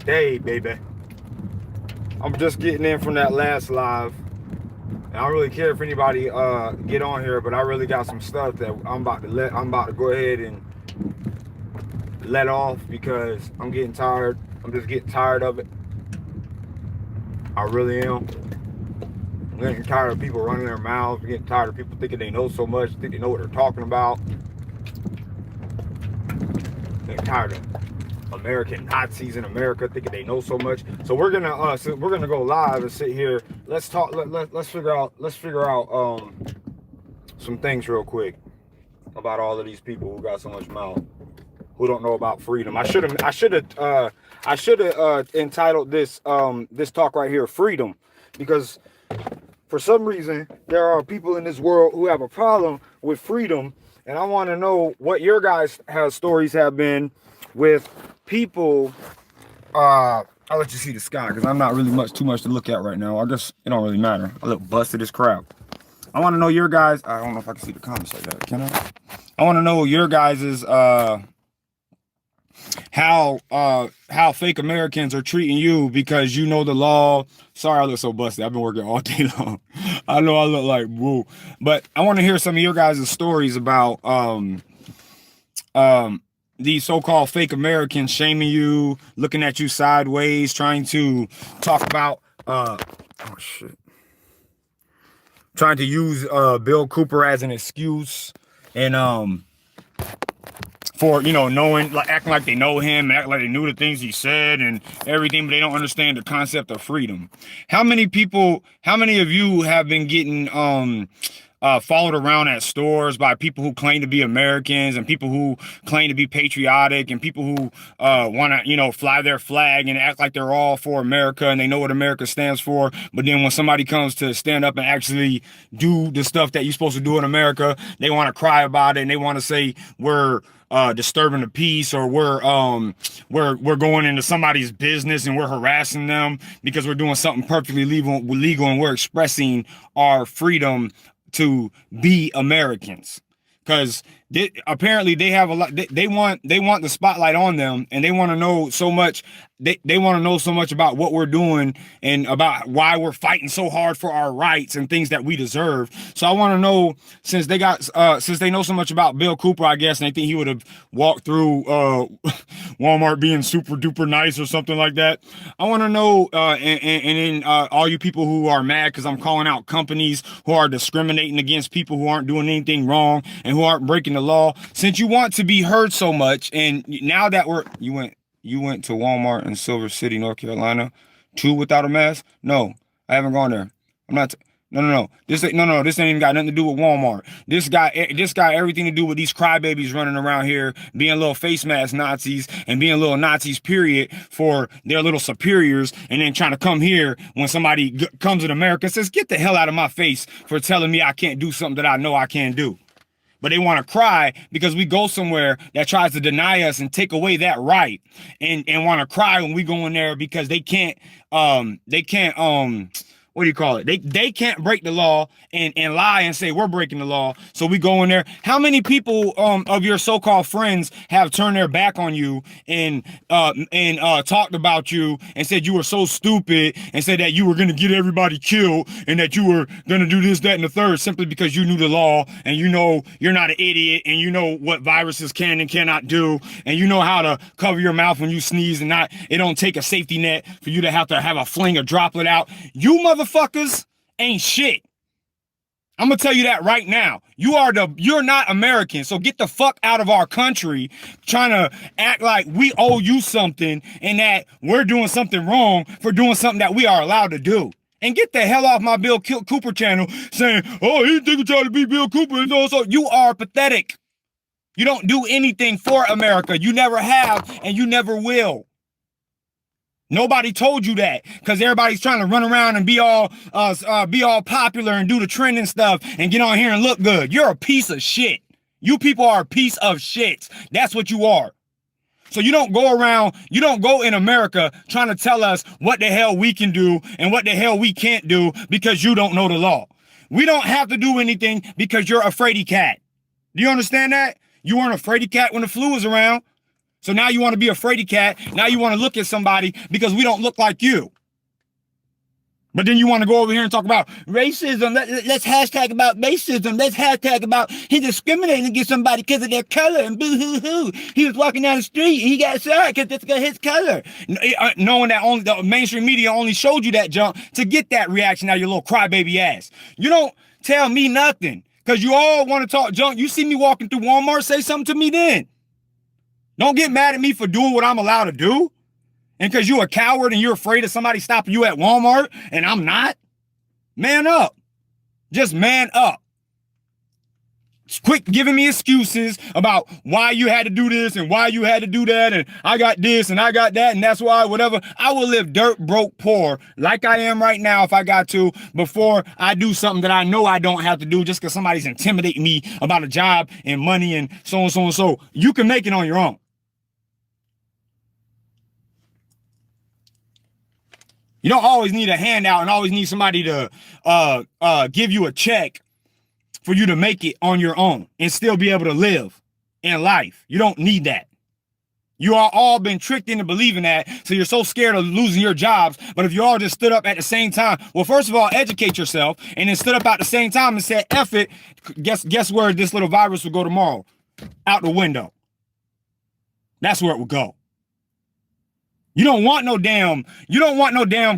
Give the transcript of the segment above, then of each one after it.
Hey, baby. I'm just getting in from that last live. And I don't really care if anybody get on here, but I really got some stuff that I'm about to go ahead and let off because I'm getting tired. I'm just getting tired of it. I really am. I'm getting tired of people running their mouths. I'm getting tired of people thinking they know so much, think they know what they're talking about. I'm getting tired of American Nazis in America thinking they know so much. So we're gonna go live and sit here. Let's talk. Let's figure out some things real quick about all of these people who got so much mouth, who don't know about freedom. I should have entitled this talk right here freedom, because for some reason there are people in this world who have a problem with freedom, and I want to know what your guys' stories have been with people. I'll let you see the sky because I'm not really too much to look at right now. I guess it don't really matter. I look busted as crap. I want to know your guys. I don't know if I can see the comments like that. Can I? I want to know your guys's how fake Americans are treating you because you know the law. Sorry, I look so busted. I've been working all day long. I know I look like woo, but I want to hear some of your guys' stories about these so-called fake Americans shaming you, looking at you sideways, trying to talk about oh shit, trying to use Bill Cooper as an excuse, and for, you know, knowing, like, acting like they know him, acting like they knew the things he said and everything, but they don't understand the concept of freedom. How many of you have been getting followed around at stores by people who claim to be Americans and people who claim to be patriotic and people who want to, you know, fly their flag and act like they're all for America and they know what America stands for, but then when somebody comes to stand up and actually do the stuff that you're supposed to do in America, they want to cry about it and they want to say we're disturbing the peace, or we're going into somebody's business and we're harassing them because we're doing something perfectly legal and we're expressing our freedom to be Americans. Because apparently they have a lot. They want the spotlight on them, and they want to know so much. They want to know so much about what we're doing and about why we're fighting so hard for our rights and things that we deserve. So I want to know, since they know so much about Bill Cooper, I guess, and they think he would have walked through Walmart being super duper nice or something like that. I want to know, and then all you people who are mad because I'm calling out companies who are discriminating against people who aren't doing anything wrong and who aren't breaking the law, since you want to be heard so much, and now that you went to Walmart in Silver City, North Carolina, too, without a mask? No, I haven't gone there. I'm not. No. This ain't even got nothing to do with Walmart. This got everything to do with these crybabies running around here being little face mask Nazis and being little Nazis, period, for their little superiors, and then trying to come here when somebody comes in America and says, "Get the hell out of my face for telling me I can't do something that I know I can do." But they want to cry because we go somewhere that tries to deny us and take away that right, and want to cry when we go in there because they can't what do you call it? They can't break the law and lie and say we're breaking the law. So we go in there. How many people of your so-called friends have turned their back on you and talked about you and said you were so stupid and said that you were gonna get everybody killed and that you were gonna do this, that, and the third simply because you knew the law and you know you're not an idiot and you know what viruses can and cannot do and you know how to cover your mouth when you sneeze and it don't take a safety net for you to have a fling a droplet out. You motherfuckers ain't shit. I'm gonna tell you that right now. You're not American, so get the fuck out of our country trying to act like we owe you something and that we're doing something wrong for doing something that we are allowed to do. And get the hell off my Bill Cooper channel saying, "Oh, he think trying to be Bill Cooper." And also, you are pathetic. You don't do anything for America. You never have, and you never will. Nobody told you that because everybody's trying to run around and be all popular and do the trending stuff and get on here and look good. You're a piece of shit. You people are a piece of shit. That's what you are. So you don't go in America trying to tell us what the hell we can do and what the hell we can't do because you don't know the law. We don't have to do anything because you're a fraidy cat. Do you understand that? You weren't a fraidy cat when the flu was around. So now you want to be a fraidy cat. Now you want to look at somebody because we don't look like you. But then you want to go over here and talk about racism. Let's hashtag about racism. Let's hashtag about he discriminating against somebody because of their color and boo-hoo-hoo. He was walking down the street and he got shot because that's his color. Knowing that only the mainstream media only showed you that jump to get that reaction out of your little crybaby ass. You don't tell me nothing because you all want to talk junk. You see me walking through Walmart, say something to me then. Don't get mad at me for doing what I'm allowed to do. And because you're a coward and you're afraid of somebody stopping you at Walmart and I'm not, man up. Just man up. Quit giving me excuses about why you had to do this and why you had to do that and I got this and I got that and that's why whatever. I will live dirt, broke, poor like I am right now if I got to before I do something that I know I don't have to do just because somebody's intimidating me about a job and money and so and so and so. You can make it on your own. You don't always need a handout and always need somebody to give you a check for you to make it on your own and still be able to live in life. You don't need that. You are all been tricked into believing that, so you're so scared of losing your jobs. But if you all just stood up at the same time, well, first of all, educate yourself and then stood up at the same time and said, F it, guess where this little virus will go tomorrow? Out the window. That's where it will go. You don't want no damn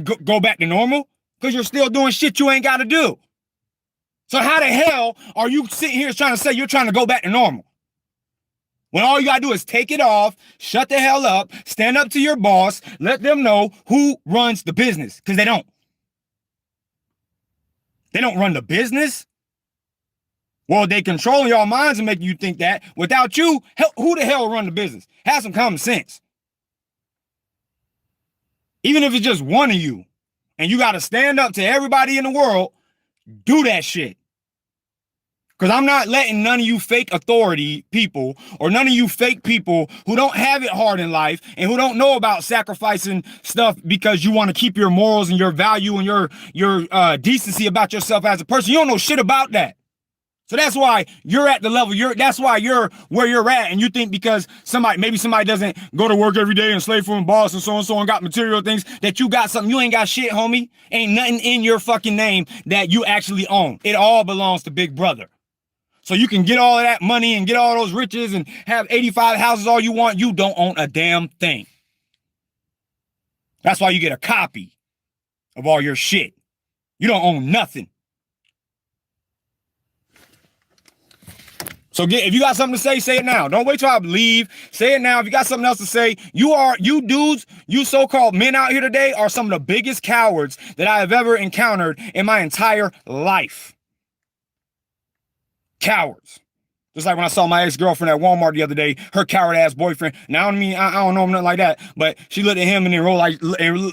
go back to normal because you're still doing shit you ain't got to do. So how the hell are you sitting here trying to say you're trying to go back to normal? When all you got to do is take it off, shut the hell up, stand up to your boss, let them know who runs the business because they don't. They don't run the business. Well, they control your minds and making you think that. Without you, who the hell will run the business? Have some common sense. Even if it's just one of you and you got to stand up to everybody in the world, do that shit. Because I'm not letting none of you fake authority people or none of you fake people who don't have it hard in life and who don't know about sacrificing stuff because you want to keep your morals and your value and your decency about yourself as a person. You don't know shit about that. So that's why you're at the level that's why you're where you're at. And you think because maybe somebody doesn't go to work every day and slave for a boss and so and got material things that you got something. You ain't got shit, homie. Ain't nothing in your fucking name that you actually own. It all belongs to Big Brother. So you can get all of that money and get all those riches and have 85 houses all you want. You don't own a damn thing. That's why you get a copy of all your shit. You don't own nothing. So if you got something to say it now. Don't wait till I leave. Say it now. If you got something else to say, you dudes, you so-called men out here today are some of the biggest cowards that I have ever encountered in my entire life. Cowards. Just like when I saw my ex-girlfriend at Walmart the other day, her coward-ass boyfriend. Now, I don't know him nothing like that, but she looked at him and then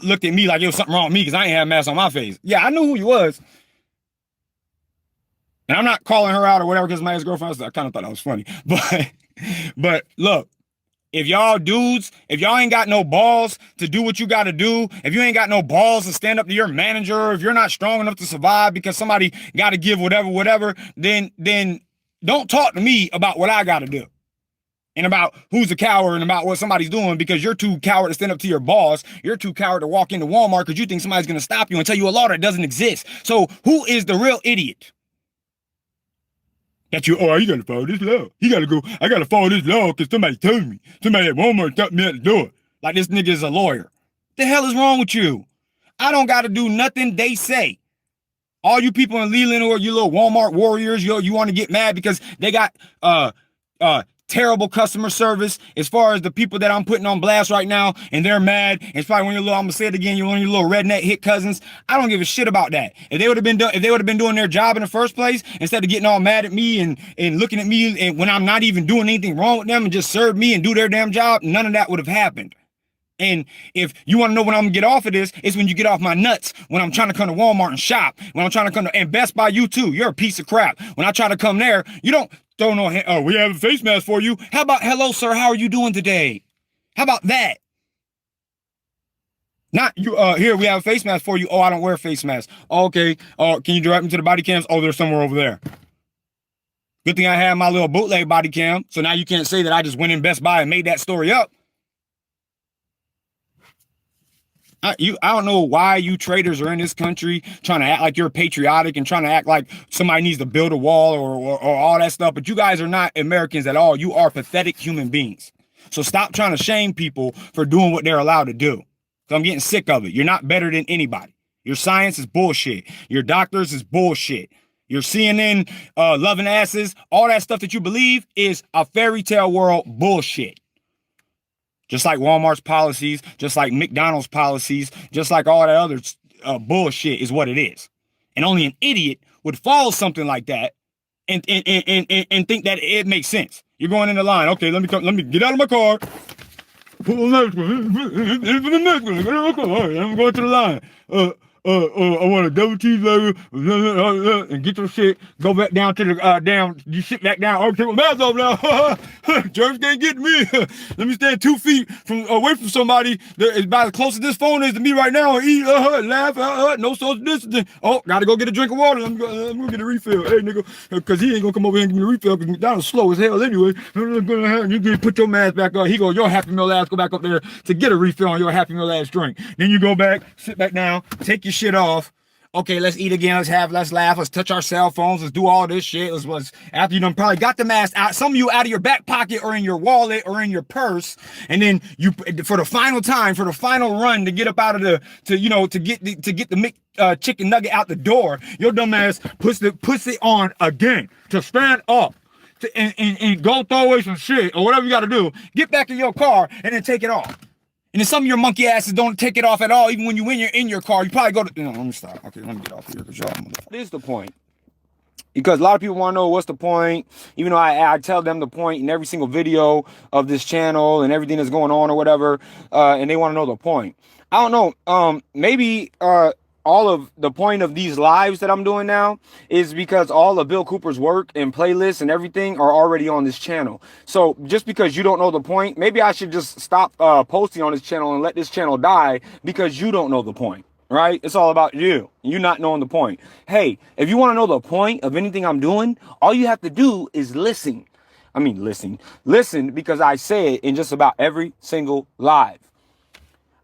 looked at me like it was something wrong with me because I ain't had a mask on my face. Yeah, I knew who he was. And I'm not calling her out or whatever because my ex-girlfriend, I kind of thought that was funny. But look, if y'all dudes, if y'all ain't got no balls to do what you got to do, if you ain't got no balls to stand up to your manager, if you're not strong enough to survive because somebody got to give whatever, then don't talk to me about what I got to do. And about who's a coward and about what somebody's doing because you're too coward to stand up to your boss. You're too coward to walk into Walmart because you think somebody's going to stop you and tell you a law that doesn't exist. So who is the real idiot? That you gotta follow this law. I gotta follow this law because somebody told me. Somebody at Walmart stopped me at the door. Like this nigga is a lawyer. The hell is wrong with you? I don't gotta do nothing they say. All you people in Leland or you little Walmart warriors, you want to get mad because they got terrible customer service as far as the people that I'm putting on blast right now, and they're mad. It's probably one of your little, I'm gonna say it again, one of your little redneck hit cousins. I don't give a shit about that. If they would have been doing their job in the first place, instead of getting all mad at me and looking at me and when I'm not even doing anything wrong with them and just serve me and do their damn job, none of that would have happened. And if you want to know when I'm gonna get off of this, it's when you get off my nuts. When I'm trying to come to Walmart and shop. When I'm trying to come to, and Best Buy, you too. You're a piece of crap. When I try to come there, you don't throw no, we have a face mask for you. How about, hello, sir, how are you doing today? How about that? Not you, here, we have a face mask for you. Oh, I don't wear a face mask. Oh, okay. Oh, can you direct me to the body cams? Oh, they're somewhere over there. Good thing I had my little bootleg body cam. So now you can't say that I just went in Best Buy and made that story up. I don't know why you traitors are in this country trying to act like you're patriotic and trying to act like somebody needs to build a wall or all that stuff. But you guys are not Americans at all. You are pathetic human beings. So stop trying to shame people for doing what they're allowed to do. So I'm getting sick of it. You're not better than anybody. Your science is bullshit. Your doctors is bullshit. Your CNN loving asses, all that stuff that you believe is a fairy tale world bullshit. Just like Walmart's policies, just like McDonald's policies, just like all that other bullshit is what it is. And only an idiot would follow something like that and think that it makes sense. You're going in the line. Okay, let me get out of my car. Pull the next one. I'm going to the line. I want a double cheeseburger and get your shit. Go back down to the down. You sit back down. Oh, take my mask off now. Jerks can't get me. Let me stand 2 feet away from somebody that is about as close as this phone is to me right now and eat. Laugh. No social distancing. Oh, gotta go get a drink of water. I'm gonna get a refill. Hey, nigga, because he ain't gonna come over here and give me a refill because McDonald's slow as hell anyway. You can put your mask back on. He goes, your Happy Meal ass go back up there to get a refill on your Happy Meal ass drink. Then you go back, sit back down, take your shit off. Okay, let's eat again. Let's laugh. Let's touch our cell phones. Let's do all this shit. Let's after you done probably got the mask out, some of you out of your back pocket or in your wallet or in your purse, and then you for the final time, for the final run to get up out of to get the chicken nugget out the door, your dumb ass puts it on again to stand up. And go throw away some shit or whatever you got to do. Get back in your car and then take it off. And then some of your monkey asses don't take it off at all. Even when you're in your car, you probably go to. No, let me stop. Okay, let me get off here because y'all. What is the point? Because a lot of people want to know what's the point. Even though I tell them the point in every single video of this channel and everything that's going on or whatever, and they want to know the point. I don't know. Maybe all of the point of these lives that I'm doing now is because all of Bill Cooper's work and playlists and everything are already on this channel. So just because you don't know the point, maybe I should just stop posting on this channel and let this channel die because you don't know the point, right? It's all about you not knowing the point. Hey, if you want to know the point of anything I'm doing, all you have to do is listen. Listen because I say it in just about every single live.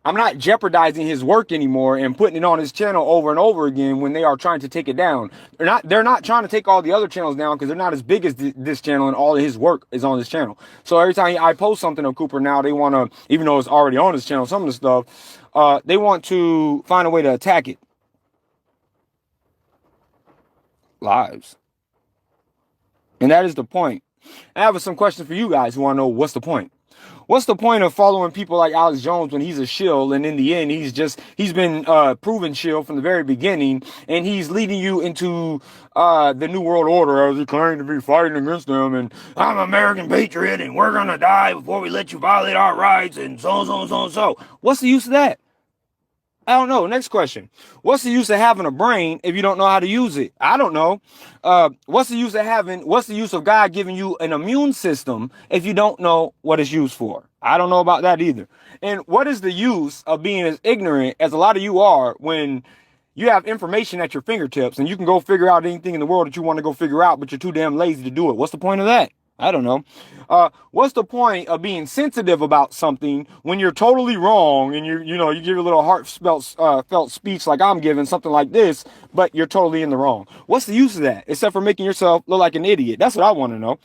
I'm not jeopardizing his work anymore and putting it on his channel over and over again when they are trying to take it down. They're not trying to take all the other channels down because they're not as big as this channel and all of his work is on this channel. So every time I post something of Cooper now, they want to, even though it's already on his channel, some of the stuff, they want to find a way to attack it. Lives. And that is the point. I have some questions for you guys who want to know what's the point. What's the point of following people like Alex Jones when he's a shill and in the end he's been proven shill from the very beginning and he's leading you into the New World Order as he claimed to be fighting against them and I'm an American patriot and we're gonna die before we let you violate our rights and so. What's the use of that? I don't know. Next question. What's the use of having a brain if you don't know how to use it? I don't know. What's the use of God giving you an immune system if you don't know what it's used for? I don't know about that either. And what is the use of being as ignorant as a lot of you are when you have information at your fingertips and you can go figure out anything in the world that you want to go figure out, but you're too damn lazy to do it? What's the point of that? I don't know. What's the point of being sensitive about something when you're totally wrong and you give a little heartfelt speech like I'm giving, something like this, but you're totally in the wrong? What's the use of that except for making yourself look like an idiot? That's what I want to know.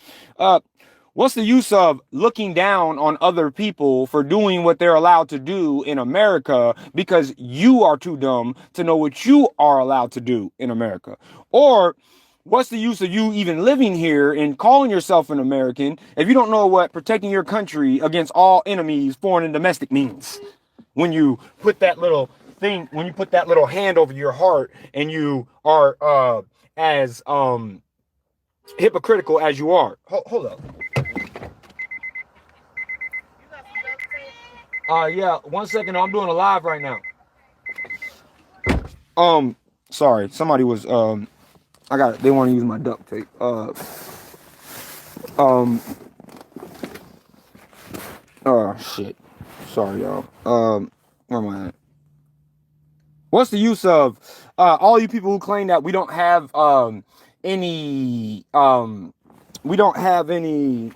What's the use of looking down on other people for doing what they're allowed to do in America because you are too dumb to know what you are allowed to do in America? Or what's the use of you even living here and calling yourself an American if you don't know what protecting your country against all enemies, foreign and domestic, means? When you put that little hand over your heart and you are as hypocritical as you are. Hold up. Yeah, 1 second. I'm doing a live right now. Sorry, somebody was they want to use my duct tape. Shit. Sorry, y'all. Where am I at? What's the use of all you people who claim that we don't have any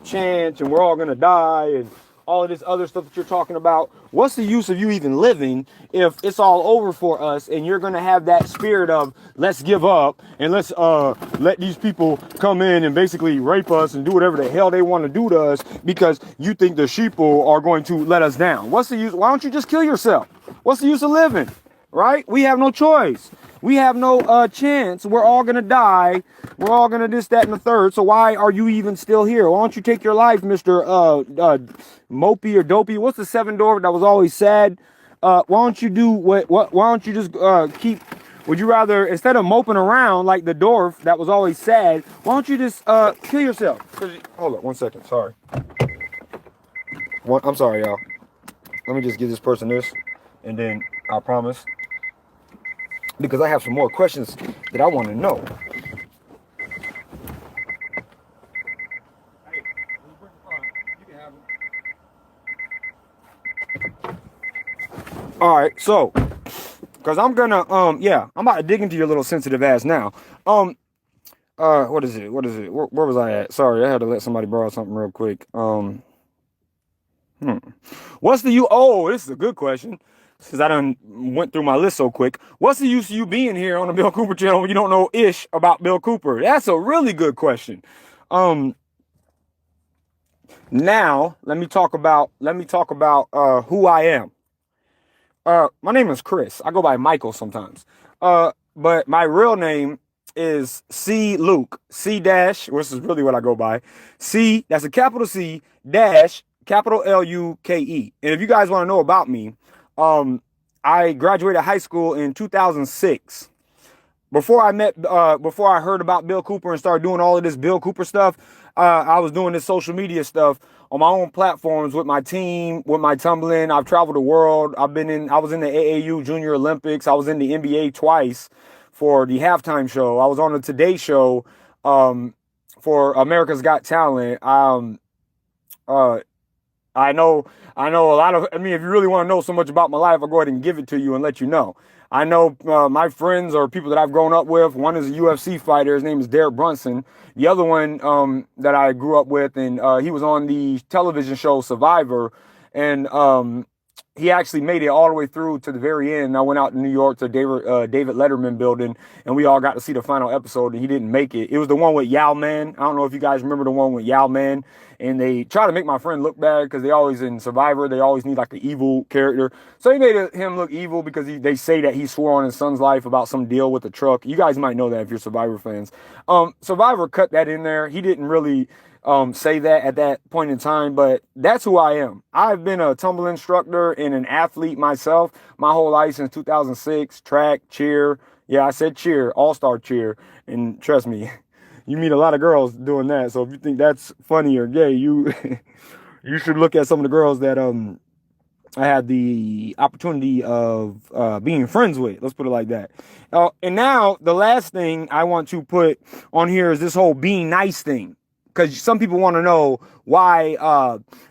chance and we're all gonna die and all of this other stuff that you're talking about. What's the use of you even living if it's all over for us and you're going to have that spirit of let's give up and let's let these people come in and basically rape us and do whatever the hell they want to do to us because you think the sheeple are going to let us down? What's the use? Why don't you just kill yourself? What's the use of living? Right? We have no choice. We have no chance. We're all going to die. We're all going to this, that, and the third. So why are you even still here? Why don't you take your life, Mr. Mopey or Dopey? What's the 7-door that was always sad? Why don't you do what why don't you just keep, would you rather, instead of moping around like the dwarf that was always sad, why don't you just kill yourself? Hold on 1 second. Sorry. I'm sorry, y'all. Let me just give this person this and then I promise. Because I have some more questions that I want to know. Hey, you can have them. All right, so, because I'm gonna, I'm about to dig into your little sensitive ass now. What is it? Where was I at? Sorry, I had to let somebody borrow something real quick. What's the oh, this is a good question. Since I done went through my list so quick. What's the use of you being here on the Bill Cooper channel when you don't know ish about Bill Cooper? That's a really good question. Now let me talk about who I am. My name is Chris. I go by Michael sometimes. But my real name is C Luke. C dash, which is really what I go by. C, that's a capital C dash capital L-U-K-E. And if you guys want to know about me, I graduated high school in 2006. Before I heard about Bill Cooper and started doing all of this Bill Cooper stuff, I was doing this social media stuff on my own platforms with my team, with my tumbling. I've traveled the world. I was in the AAU Junior Olympics. I was in the NBA twice for the halftime show. I was on the Today Show, for America's Got Talent. I know a lot of, if you really want to know so much about my life, I'll go ahead and give it to you and let you know. I know my friends or people that I've grown up with. One is a UFC fighter. His name is Derek Brunson. The other one that I grew up with, and he was on the television show Survivor. And he actually made it all the way through to the very end. I went out to New York to David Letterman building, and we all got to see the final episode, and he didn't make it. It was the one with Yao Man. I don't know if you guys remember the one with Yao Man. And they try to make my friend look bad because they always, in Survivor, they always need like an evil character. So he made him look evil because they say that he swore on his son's life about some deal with the truck. You guys might know that if you're Survivor fans. Survivor cut that in there. He didn't really say that at that point in time, but that's who I am. I've been a tumble instructor and an athlete myself my whole life since 2006. Track, cheer. Yeah, I said cheer, all-star cheer. And trust me, you meet a lot of girls doing that. So if you think that's funny or gay, you you should look at some of the girls that I had the opportunity of being friends with. Let's put it like that. And now the last thing I want to put on here is this whole being nice thing. Because some people want to know why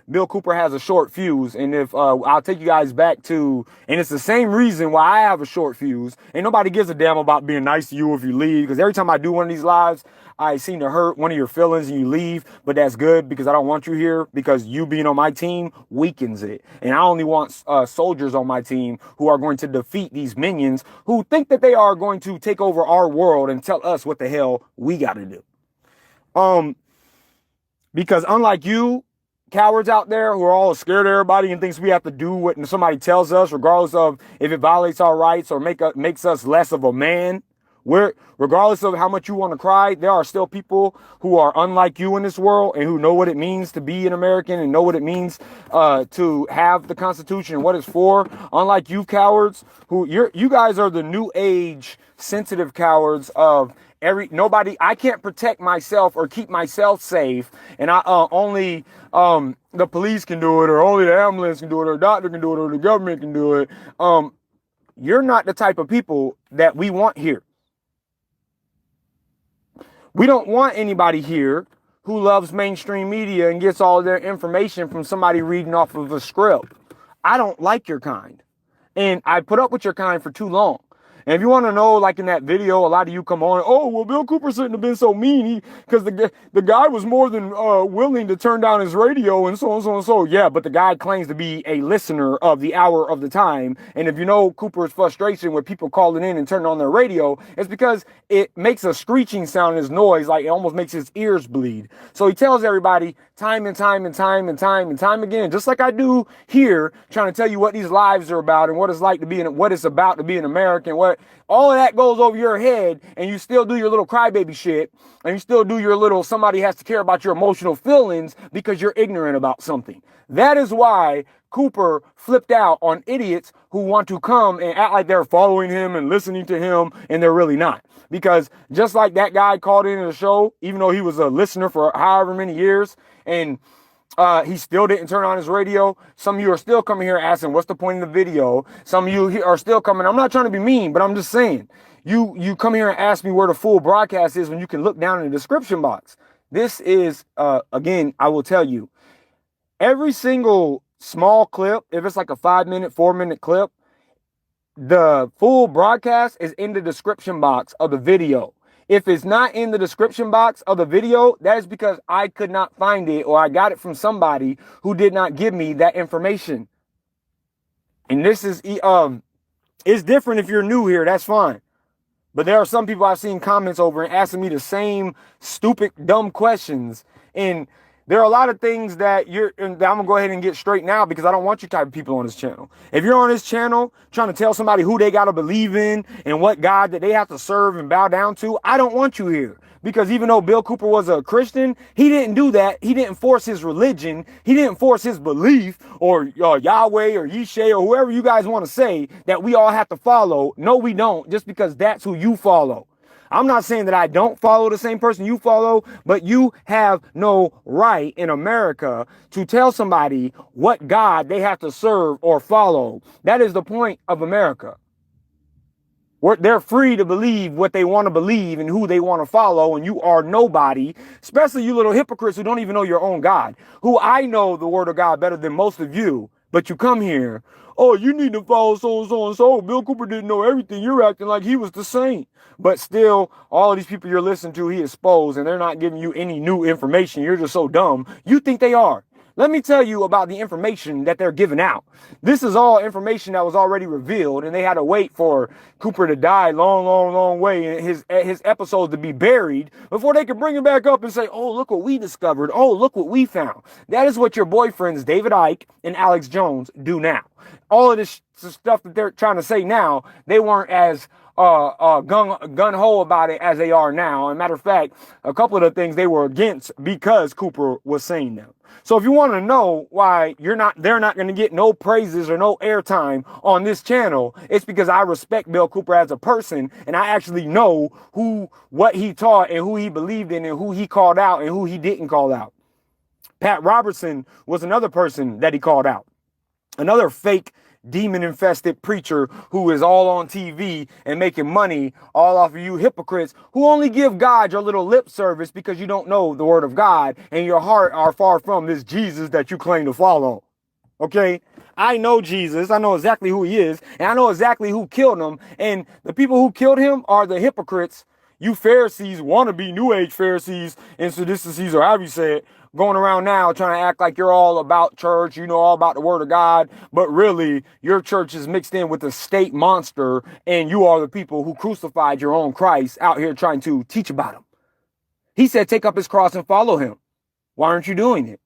Bill Cooper has a short fuse. And if I'll take you guys back to, and it's the same reason why I have a short fuse. Ain't nobody gives a damn about being nice to you if you leave. Because every time I do one of these lives, I seem to hurt one of your feelings and you leave. But that's good because I don't want you here, because you being on my team weakens it. And I only want soldiers on my team who are going to defeat these minions who think that they are going to take over our world and tell us what the hell we got to do. Because unlike you, cowards out there who are all scared of everybody and thinks we have to do what somebody tells us, regardless of if it violates our rights or makes us less of a man, regardless of how much you want to cry, there are still people who are unlike you in this world and who know what it means to be an American and know what it means to have the Constitution and what it's for. Unlike you cowards, you guys are the new age sensitive cowards of I can't protect myself or keep myself safe, and only the police can do it, or only the ambulance can do it, or a doctor can do it, or the government can do it. You're not the type of people that we want here. We don't want anybody here who loves mainstream media and gets all of their information from somebody reading off of a script. I don't like your kind, and I put up with your kind for too long. And if you want to know, like in that video, a lot of you come on, oh, well, Bill Cooper shouldn't have been so mean because the guy was more than willing to turn down his radio and so on, so on, so. Yeah, but the guy claims to be a listener of the hour of the time. And if you know Cooper's frustration with people calling in and turning on their radio, it's because it makes a screeching sound in his noise, like it almost makes his ears bleed. So he tells everybody time and time and time and time and time again, just like I do here, trying to tell you what these lives are about and what it's like to be what it's about to be an American, what all of that goes over your head, and you still do your little crybaby shit, and you still do your little somebody has to care about your emotional feelings because you're ignorant about something. That is why Cooper flipped out on idiots who want to come and act like they're following him and listening to him, and they're really not. Because just like that guy called into the show, even though he was a listener for however many years, and he still didn't turn on his radio. Some of you are still coming here asking, what's the point of the video? Some of you are still coming. I'm not trying to be mean, but I'm just saying, you come here and ask me where the full broadcast is when you can look down in the description box. This is, again, I will tell you, every single small clip, if it's like a 5-minute, 4-minute clip, the full broadcast is in the description box of the video. If it's not in the description box of the video, that is because I could not find it, or I got it from somebody who did not give me that information. And this is, it's different if you're new here, that's fine. But there are some people I've seen comments over and asking me the same stupid, dumb questions. And there are a lot of things that I'm going to go ahead and get straight now, because I don't want you type of people on this channel. If you're on this channel trying to tell somebody who they got to believe in and what God that they have to serve and bow down to, I don't want you here. Because even though Bill Cooper was a Christian, he didn't do that. He didn't force his religion. He didn't force his belief, or Yahweh or Yeshe or whoever you guys want to say that we all have to follow. No, we don't, just because that's who you follow. I'm not saying that I don't follow the same person you follow, but you have no right in America to tell somebody what God they have to serve or follow. That is the point of America. They're free to believe what they want to believe and who they want to follow, and you are nobody, especially you little hypocrites who don't even know your own God, who I know the word of God better than most of you, but you come here, oh, you need to follow so and so and so. Bill Cooper didn't know everything. You're acting like he was the saint. But still, all of these people you're listening to, he exposed, and they're not giving you any new information. You're just so dumb. You think they are. Let me tell you about the information that they're giving out. This is all information that was already revealed, and they had to wait for Cooper to die long way, and his episodes to be buried before they could bring it back up and say, oh, look what we discovered. Oh, look what we found. That is what your boyfriends, David Icke and Alex Jones, do now. All of this stuff that they're trying to say now, they weren't as gun-ho about it as they are now. As a matter of fact, a couple of the things they were against because Cooper was saying them. So if you want to know why they're not going to get no praises or no airtime on this channel, it's because I respect Bill Cooper as a person, and I actually know what he taught and who he believed in and who he called out and who he didn't call out. Pat Robertson was another person that he called out. Another fake demon-infested preacher who is all on TV and making money all off of you hypocrites who only give God your little lip service because you don't know the word of God and your heart are far from this Jesus that you claim to follow. Okay? I know Jesus. I know exactly who he is, and I know exactly who killed him. And the people who killed him are the hypocrites. You Pharisees, wannabe New Age Pharisees and Sadducees, or however you say it, going around now trying to act like you're all about church, you know all about the word of God, but really your church is mixed in with the state monster, and you are the people who crucified your own Christ out here trying to teach about him. He said, take up his cross and follow him. Why aren't you doing it?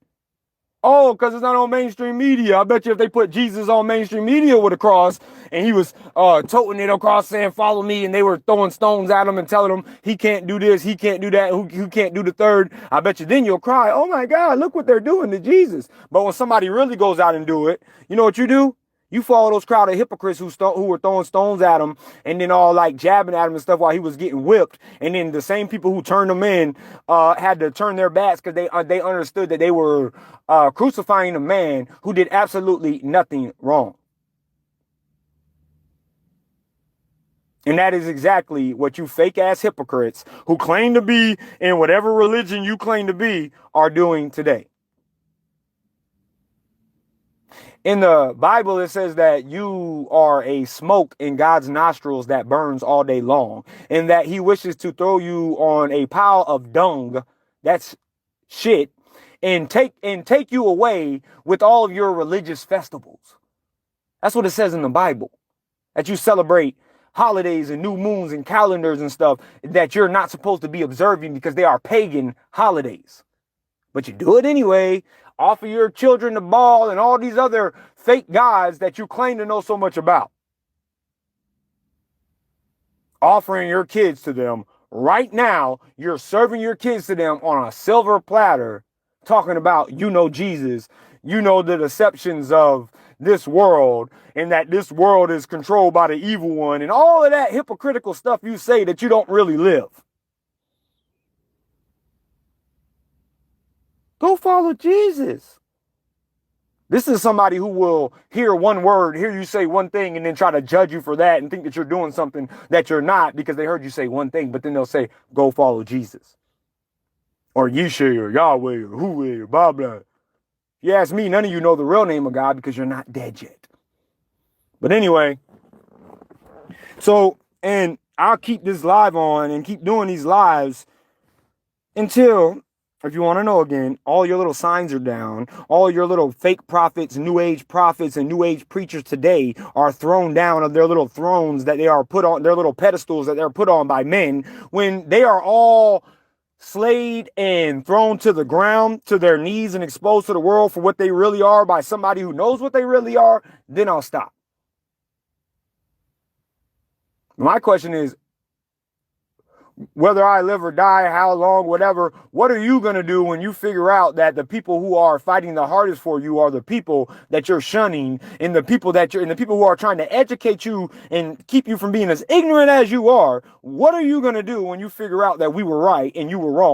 Oh, because it's not on mainstream media. I bet you if they put Jesus on mainstream media with a cross and he was toting it across saying, follow me, and they were throwing stones at him and telling him he can't do this, he can't do that, who can't do the third, I bet you then you'll cry, oh my God, look what they're doing to Jesus. But when somebody really goes out and do it, you know what you do? You follow those crowd of hypocrites who were throwing stones at him and then all like jabbing at him and stuff while he was getting whipped. And then the same people who turned him in had to turn their backs because they understood that they were crucifying a man who did absolutely nothing wrong. And that is exactly what you fake ass hypocrites who claim to be in whatever religion you claim to be are doing today. In the Bible, it says that you are a smoke in God's nostrils that burns all day long, and that he wishes to throw you on a pile of dung, that's shit, and take you away with all of your religious festivals. That's what it says in the Bible. That you celebrate holidays and new moons and calendars and stuff that you're not supposed to be observing because they are pagan holidays. But you do it anyway. Offer your children the ball and all these other fake gods that you claim to know so much about. Offering your kids to them right now. You're serving your kids to them on a silver platter, talking about, you know, Jesus, you know, the deceptions of this world, and that this world is controlled by the evil one, and all of that hypocritical stuff you say that you don't really live. Go follow Jesus. This is somebody who will hear one word, hear you say one thing, and then try to judge you for that and think that you're doing something that you're not because they heard you say one thing, but then they'll say, go follow Jesus. Or Yeshua, or Yahweh, or Huweh, or blah, blah. If you ask me, none of you know the real name of God because you're not dead yet. But anyway, so, and I'll keep this live on and keep doing these lives until, if you want to know again, all your little signs are down. All your little fake prophets, new age prophets, and new age preachers today are thrown down of their little thrones that they are put on, their little pedestals that they're put on by men, when they are all slayed and thrown to the ground, to their knees, and exposed to the world for what they really are by somebody who knows what they really are. Then I'll stop. My question is, whether I live or die, how long, whatever, what are you going to do when you figure out that the people who are fighting the hardest for you are the people that you're shunning, and the people who are trying to educate you and keep you from being as ignorant as you are? What are you going to do when you figure out that we were right and you were wrong?